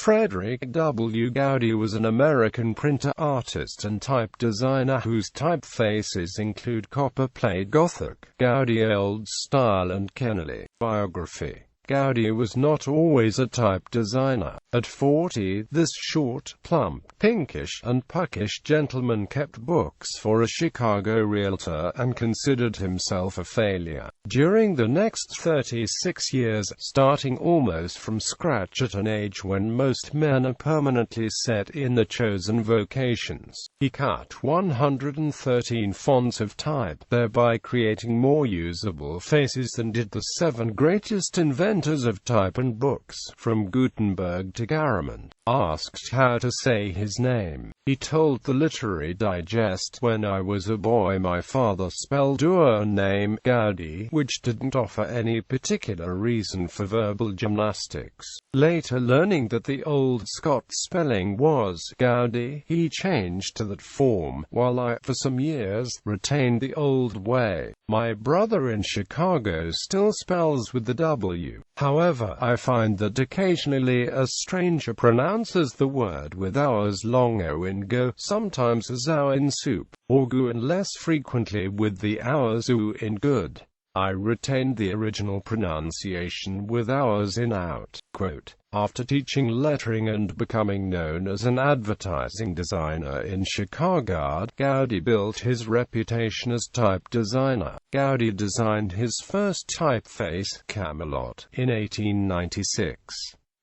Frederic W.Goudy was an American printer, artist and type designer whose typefaces include Copperplate Gothic, Goudy Old Style and Kennerley. Biography. Goudy was not always a type designer. At 40, this short, plump, pinkish, and puckish gentleman kept books for a Chicago realtor and considered himself a failure. During the next 36 years, starting almost from scratch at an age when most men are permanently set in the chosen vocations, he cut 113 fonts of type, thereby creating more usable faces than did the 7 greatest inventors of type and books, from Gutenberg to Garamond. Asked how to say his name, he told the Literary Digest, "When I was a boy my father spelled our name Goudy, which didn't offer any particular reason for verbal gymnastics. Later, learning that the old Scots spelling was Goudy, he changed to that form, while I, for some years, retained the old way. My brother in Chicago still spells with the W. However, I find that occasionally a stranger pronounces the word with ours long O in go, sometimes as our in soup, or goo, and less frequently with the ours oo in good. I retained the original pronunciation with ours in out." Quote, after teaching lettering and becoming known as an advertising designer in Chicago, Goudy built his reputation as type designer. Goudy designed his first typeface, Camelot, in 1896.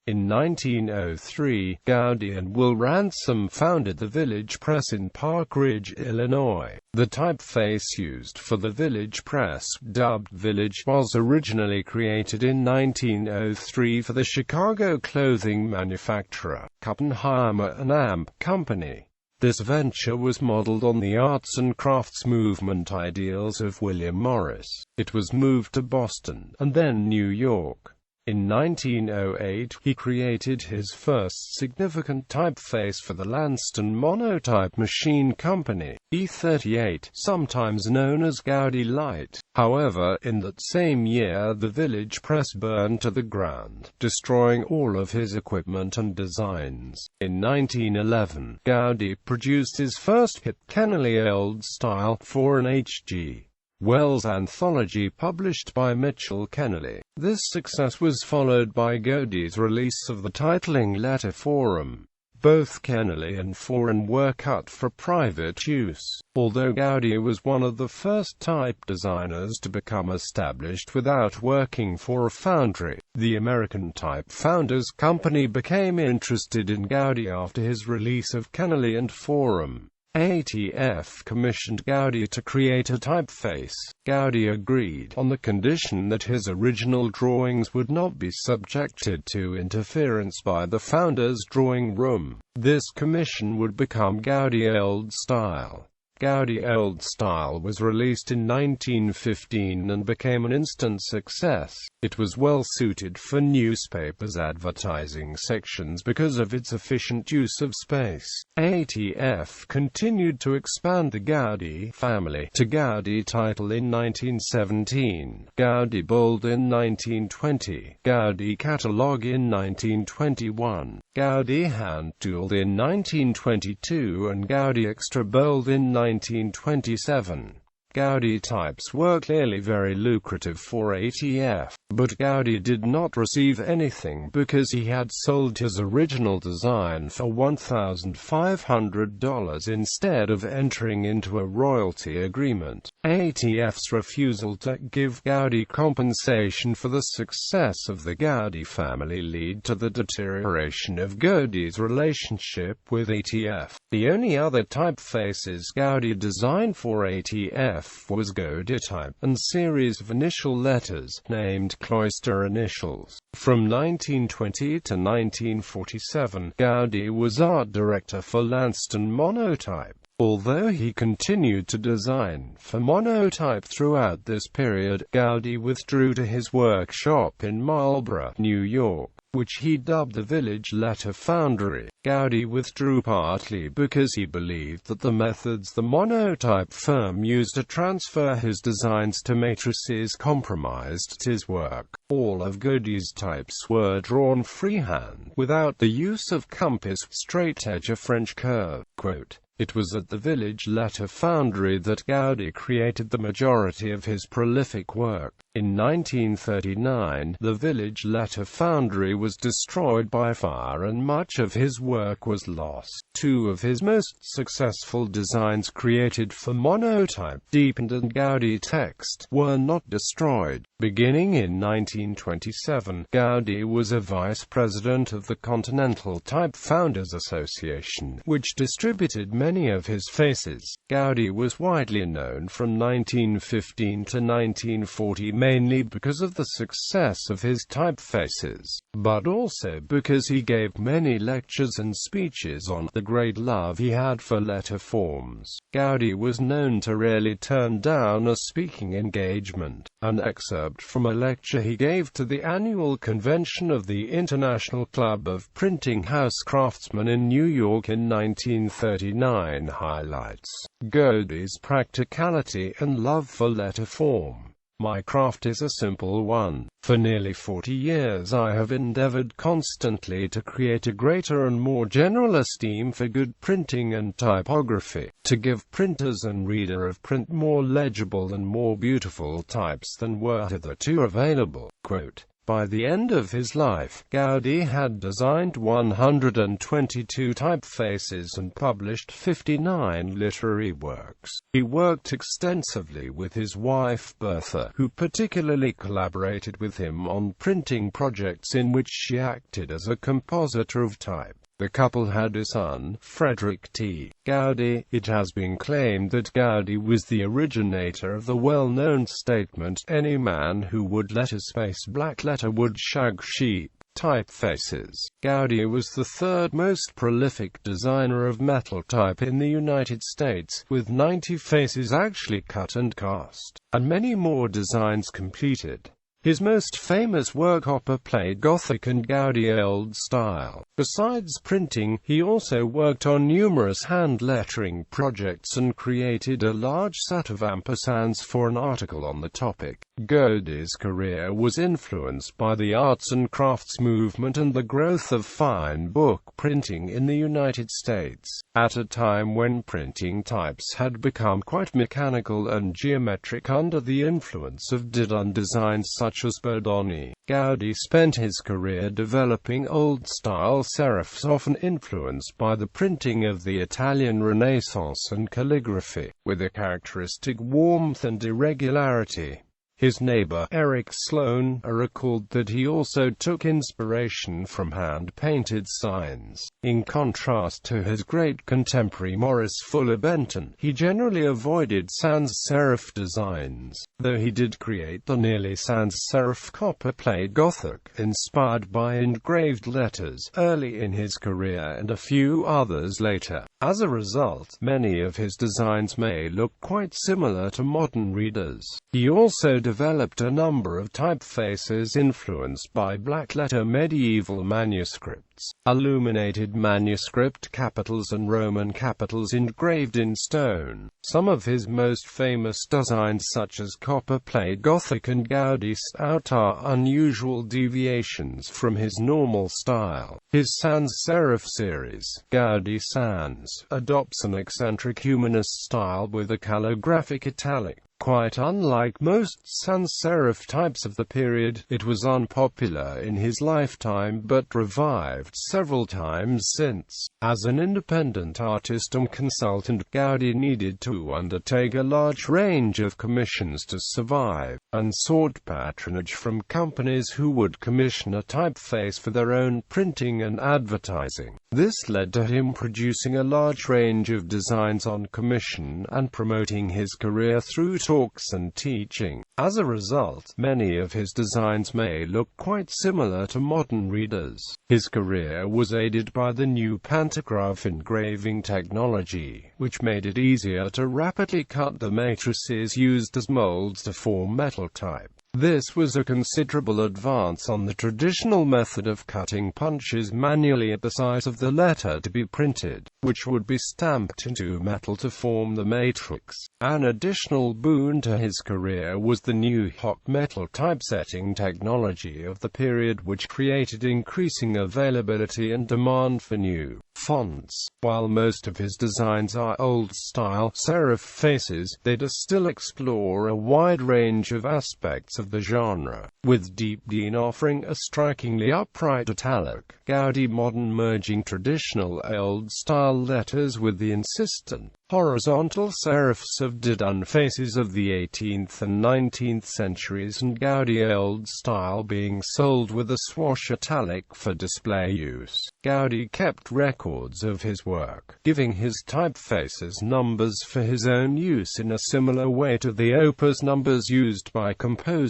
In 1903, Goudy and Will Ransom founded the Village Press in Park Ridge, Illinois. The typeface used for the Village Press, dubbed Village, was originally created in 1903 for the Chicago clothing manufacturer, Kuppenheimer & Amp Company. This venture was modeled on the arts and crafts movement ideals of William Morris. It was moved to Boston, and then New York. In 1908, he created his first significant typeface for the Lanston Monotype Machine Company, E38, sometimes known as Goudy Light. However, in that same year the Village Press burned to the ground, destroying all of his equipment and designs. In 1911, Goudy produced his first hit, Kennerley Old Style, for an H.G. Wells anthology published by Mitchell Kennerley. This success was followed by Goudy's release of the titling letter Forum. Both Kennerley and Forum were cut for private use. Although Goudy was one of the first type designers to become established without working for a foundry, the American Type Founders Company became interested in Goudy after his release of Kennerley and Forum. ATF commissioned Goudy to create a typeface. Goudy agreed, on the condition that his original drawings would not be subjected to interference by the founder's drawing room. This commission would become Goudy Old Style. Goudy Old Style was released in 1915 and became an instant success. It was well suited for newspapers' advertising sections because of its efficient use of space. ATF continued to expand the Goudy family to Goudy Title in 1917, Goudy Bold in 1920, Goudy Catalog in 1921, Goudy Hand Tooled in 1922 and Goudy Extra Bold in 1927. Goudy types were clearly very lucrative for ATF, but Goudy did not receive anything because he had sold his original design for $1,500 instead of entering into a royalty agreement. ATF's refusal to give Goudy compensation for the success of the Goudy family led to the deterioration of Goudy's relationship with ATF. The only other typefaces Goudy designed for ATF was Goudy Type, and series of initial letters, named Cloister Initials. From 1920 to 1947, Goudy was art director for Lanston Monotype. Although he continued to design for Monotype throughout this period, Goudy withdrew to his workshop in Marlborough, New York, which he dubbed the Village Letter Foundry. Goudy withdrew partly because he believed that the methods the Monotype firm used to transfer his designs to matrices compromised his work. All of Goudy's types were drawn freehand, without the use of compass, straight edge or French curve. Quote, "It was at the village letter foundry that Goudy created the majority of his prolific work. In 1939, the village letter foundry was destroyed by fire and much of his work was lost. Two of his most successful designs created for monotype, deepened and Goudy text, were not destroyed." Beginning in 1927, Goudy was a vice president of the Continental Type Founders Association, which distributed many of his faces. Goudy was widely known from 1915 to 1940 mainly because of the success of his typefaces, but also because he gave many lectures and speeches on the great love he had for letter forms. Goudy was known to rarely turn down a speaking engagement. An excerpt from a lecture he gave to the annual convention of the International Club of Printing House Craftsmen in New York in 1939 highlights Goudy's practicality and love for letter form. "My craft is a simple one. For nearly 40 years I have endeavored constantly to create a greater and more general esteem for good printing and typography, to give printers and reader of print more legible and more beautiful types than were hitherto available." Quote, by the end of his life, Goudy had designed 122 typefaces and published 59 literary works. He worked extensively with his wife Bertha, who particularly collaborated with him on printing projects in which she acted as a compositor of type. The couple had a son, Frederic T. Goudy. It has been claimed that Goudy was the originator of the well-known statement, "Any man who would let a space black letter would shag sheep." Typefaces. Goudy was the third most prolific designer of metal type in the United States, with 90 faces actually cut and cast, and many more designs completed. His most famous work, Copperplate Gothic and Goudy Old Style. Besides printing, he also worked on numerous hand lettering projects and created a large set of ampersands for an article on the topic. Goudy's career was influenced by the arts and crafts movement and the growth of fine book printing in the United States, at a time when printing types had become quite mechanical and geometric under the influence of Didon designs such as Bodoni. Goudy spent his career developing old-style serifs often influenced by the printing of the Italian Renaissance and calligraphy, with a characteristic warmth and irregularity. His neighbor, Eric Sloane, recalled that he also took inspiration from hand-painted signs. In contrast to his great contemporary Maurice Fuller Benton, he generally avoided sans-serif designs, though he did create the nearly sans-serif Copperplate Gothic, inspired by engraved letters, early in his career and a few others later. As a result, many of his designs may look quite similar to modern readers. He also developed a number of typefaces influenced by black-letter medieval manuscripts, illuminated manuscript capitals and Roman capitals engraved in stone. Some of his most famous designs, such as Copperplate Gothic and Goudy Stout, are unusual deviations from his normal style. His sans-serif series, Goudy Sans, adopts an eccentric humanist style with a calligraphic italic. Quite unlike most sans-serif types of the period, it was unpopular in his lifetime but revived several times since. As an independent artist and consultant, Goudy needed to undertake a large range of commissions to survive, and sought patronage from companies who would commission a typeface for their own printing and advertising. This led to him producing a large range of designs on commission and promoting his career through talks and teaching. As a result, many of his designs may look quite similar to modern readers. His career was aided by the new pantograph engraving technology, which made it easier to rapidly cut the matrices used as molds to form metal type. This was a considerable advance on the traditional method of cutting punches manually at the size of the letter to be printed, which would be stamped into metal to form the matrix. An additional boon to his career was the new hot metal typesetting technology of the period, which created increasing availability and demand for new fonts. While most of his designs are old-style serif faces, they do still explore a wide range of aspects of the genre, with Deep Dean offering a strikingly upright italic, Goudy modern merging traditional old-style letters with the insistent, horizontal serifs of Didun faces of the 18th and 19th centuries, and Goudy old-style being sold with a swash italic for display use. Goudy kept records of his work, giving his typefaces numbers for his own use in a similar way to the opus numbers used by composers.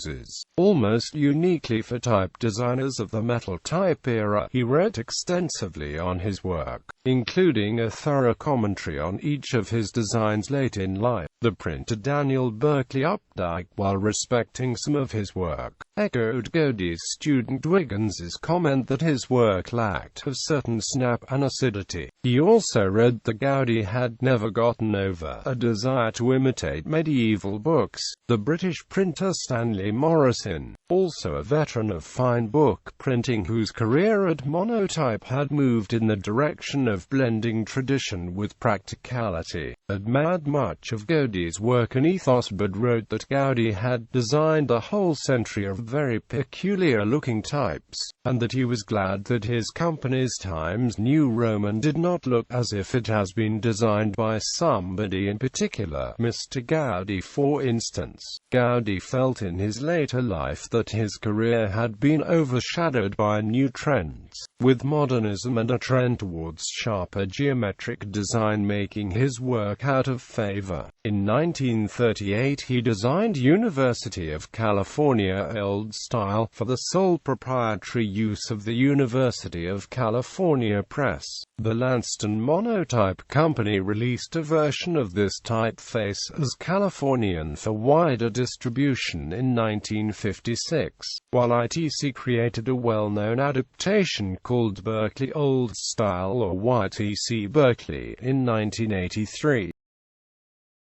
Almost uniquely for type designers of the metal type era, he wrote extensively on his work, including a thorough commentary on each of his designs late in life. The printer Daniel Berkeley Updike, while respecting some of his work, echoed Goudy's student Wiggins's comment that his work lacked a certain snap and acidity. He also wrote that Goudy had never gotten over a desire to imitate medieval books. The British printer Stanley Morrison, also a veteran of fine book printing whose career at Monotype had moved in the direction of blending tradition with practicality, admired much of Goudy's work and ethos, but wrote that Goudy had designed a whole century of very peculiar-looking types, and that he was glad that his company's Times New Roman did not look as if it has been designed by somebody in particular, Mr. Goudy for instance. Goudy felt in his later life that his career had been overshadowed by new trends, with modernism and a trend towards sharper geometric design making his work out of favor. In 1938 he designed University of California Old Style for the sole proprietary use of the University of California Press. The Lanston Monotype Company released a version of this typeface as Californian for wider distribution in 1956, while ITC created a well-known adaptation called Berkeley Old Style or YTC Berkeley in 1983.